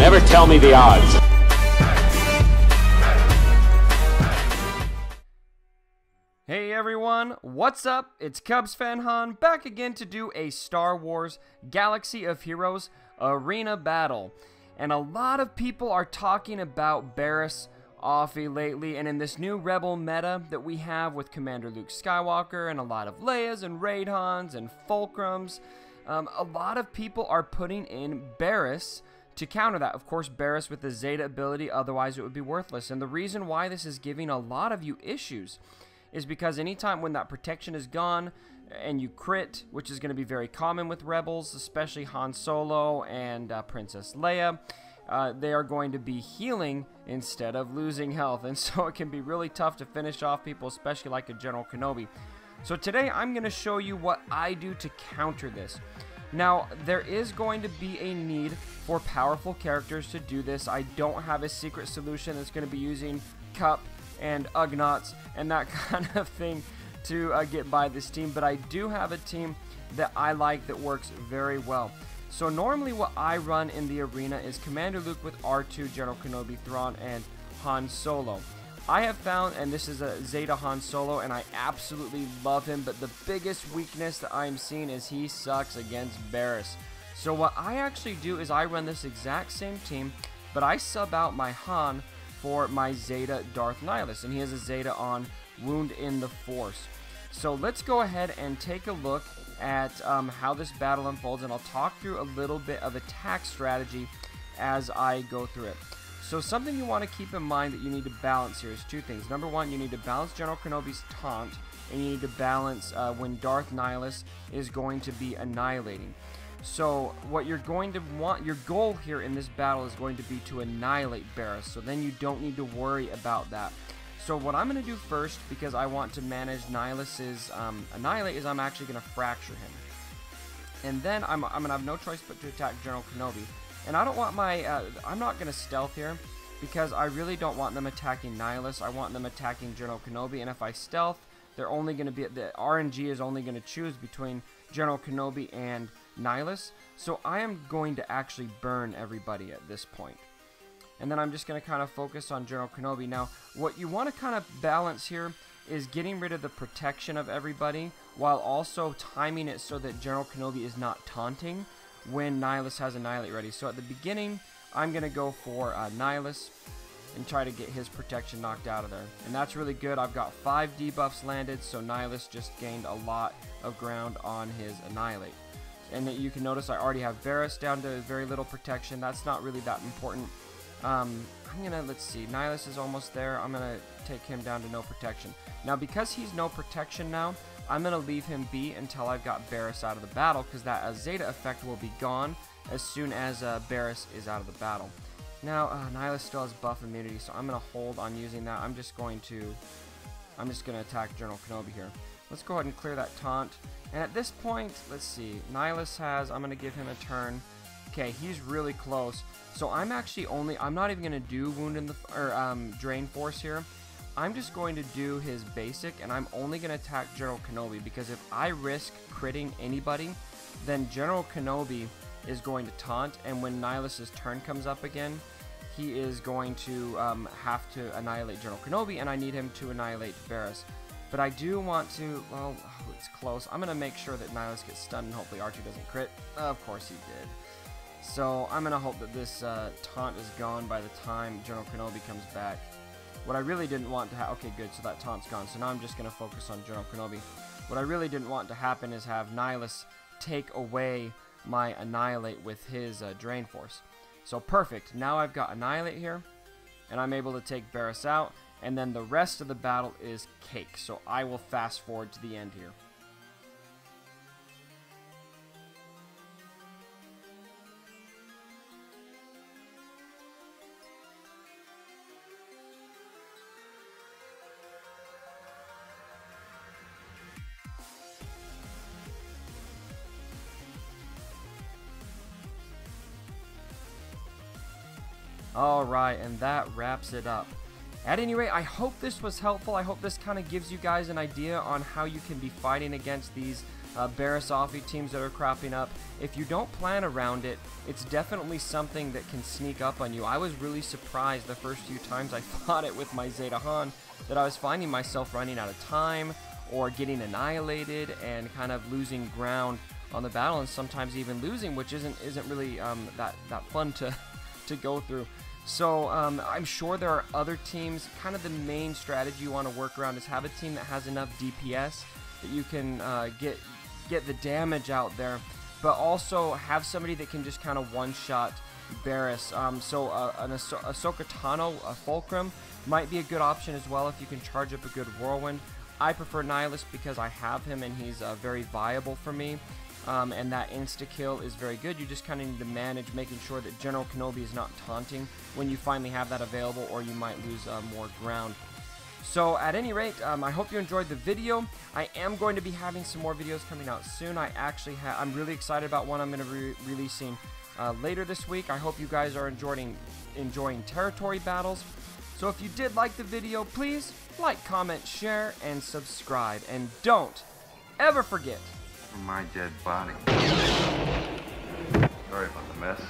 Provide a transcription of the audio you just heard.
Never tell me the odds. Hey everyone, what's up? It's Cubs fan Han back again to do a Star Wars Galaxy of Heroes arena battle. And a lot of people are talking about Barris Offie lately, and in this new Rebel meta that we have with Commander Luke Skywalker and a lot of Leias and Raid Hans and Fulcrums, a lot of people are putting in Barris to counter that. Of course, Barris with the Zeta ability, otherwise it would be worthless. And the reason why this is giving a lot of you issues is because anytime when that protection is gone and you crit, which is going to be very common with Rebels, especially Han Solo and Princess Leia, they are going to be healing instead of losing health. And so it can be really tough to finish off people, especially like a General Kenobi. So today I'm going to show you what I do to counter this. Now, there is going to be a need for powerful characters to do this. I don't have a secret solution that's going to be using Cup and Ugnaughts and that kind of thing to get by this team, but I do have a team that I like that works very well. So normally what I run in the arena is Commander Luke with R2, General Kenobi, Thrawn, and Han Solo. I have found, and this is a Zeta Han Solo, and I absolutely love him, but the biggest weakness that I'm seeing is he sucks against Barris. So what I actually do is I run this exact same team, but I sub out my Han for my Zeta Darth Nihilus, and he has a Zeta on Wound in the Force. So let's go ahead and take a look at how this battle unfolds, and I'll talk through a little bit of attack strategy as I go through it. So something you want to keep in mind that you need to balance here is two things. Number one, you need to balance General Kenobi's taunt, and you need to balance when Darth Nihilus is going to be annihilating. So what you're going to want, your goal here in this battle is going to be to annihilate Barris, so then you don't need to worry about that. So what I'm going to do first, because I want to manage Nihilus's annihilate, is I'm actually going to fracture him. And then I'm going to have no choice but to attack General Kenobi. And I don't want my, I'm not going to stealth here, because I really don't want them attacking Nihilus. I want them attacking General Kenobi, and if I stealth, they're only going to be, the RNG is only going to choose between General Kenobi and Nihilus. So I am going to actually burn everybody at this point. And then I'm just going to kind of focus on General Kenobi. Now, what you want to kind of balance here is getting rid of the protection of everybody, while also timing it so that General Kenobi is not taunting when Nihilus has Annihilate ready. So at the beginning, I'm going to go for Nihilus and try to get his protection knocked out of there. And that's really good. I've got 5 debuffs landed, so Nihilus just gained a lot of ground on his Annihilate. And you can notice I already have Barris down to very little protection. That's not really that important. I'm gonna, let's see, Nihilus is almost there. I'm gonna take him down to no protection. Now, because he's no protection now, I'm gonna leave him be until I've got Barris out of the battle, because that Zeta effect will be gone as soon as Barris is out of the battle. Now, Nihilus still has buff immunity, so I'm gonna hold on using that. I'm just gonna attack General Kenobi here. Let's go ahead and clear that taunt. And at this point, let's see, Nihilus has, I'm gonna give him a turn. Okay, he's really close. So I'm not even going to do Wound in the, Drain Force here. I'm just going to do his basic, and I'm only going to attack General Kenobi, because if I risk critting anybody, then General Kenobi is going to taunt, and when Nihilus's turn comes up again, he is going to have to annihilate General Kenobi, and I need him to annihilate Barris. But I do want to, well, it's close. I'm going to make sure that Nihilus gets stunned, and hopefully R2 doesn't crit. Of course he did. So I'm going to hope that this taunt is gone by the time General Kenobi comes back. What I really didn't want to okay, good, so that taunt's gone. So now I'm just going to focus on General Kenobi. What I really didn't want to happen is have Nihilus take away my Annihilate with his Drain Force. So perfect. Now I've got Annihilate here, and I'm able to take Barris out, and then the rest of the battle is cake. So I will fast forward to the end here. Alright, and that wraps it up. At any rate, I hope this was helpful. I hope this kind of gives you guys an idea on how you can be fighting against these Barris offie teams that are cropping up. If you don't plan around it, it's definitely something that can sneak up on you. I was really surprised the first few times I fought it with my Zeta Han that I was finding myself running out of time or getting annihilated and kind of losing ground on the battle, and sometimes even losing, which isn't really that fun to go through. So I'm sure there are other teams. Kind of the main strategy you want to work around is have a team that has enough DPS that you can get the damage out there, but also have somebody that can just kind of one-shot Barris. So an Ahsoka Tano, a Fulcrum, might be a good option as well if you can charge up a good Whirlwind. I prefer Nihilus because I have him and he's very viable for me. And that insta-kill is very good. You just kind of need to manage making sure that General Kenobi is not taunting when you finally have that available, or you might lose more ground. So at any rate, I hope you enjoyed the video. I am going to be having some more videos coming out soon. I'm really excited about one I'm going to be releasing later this week. I hope you guys are enjoying territory battles. So if you did like the video, please like, comment, share, and subscribe. And don't ever forget my dead body. Sorry about the mess.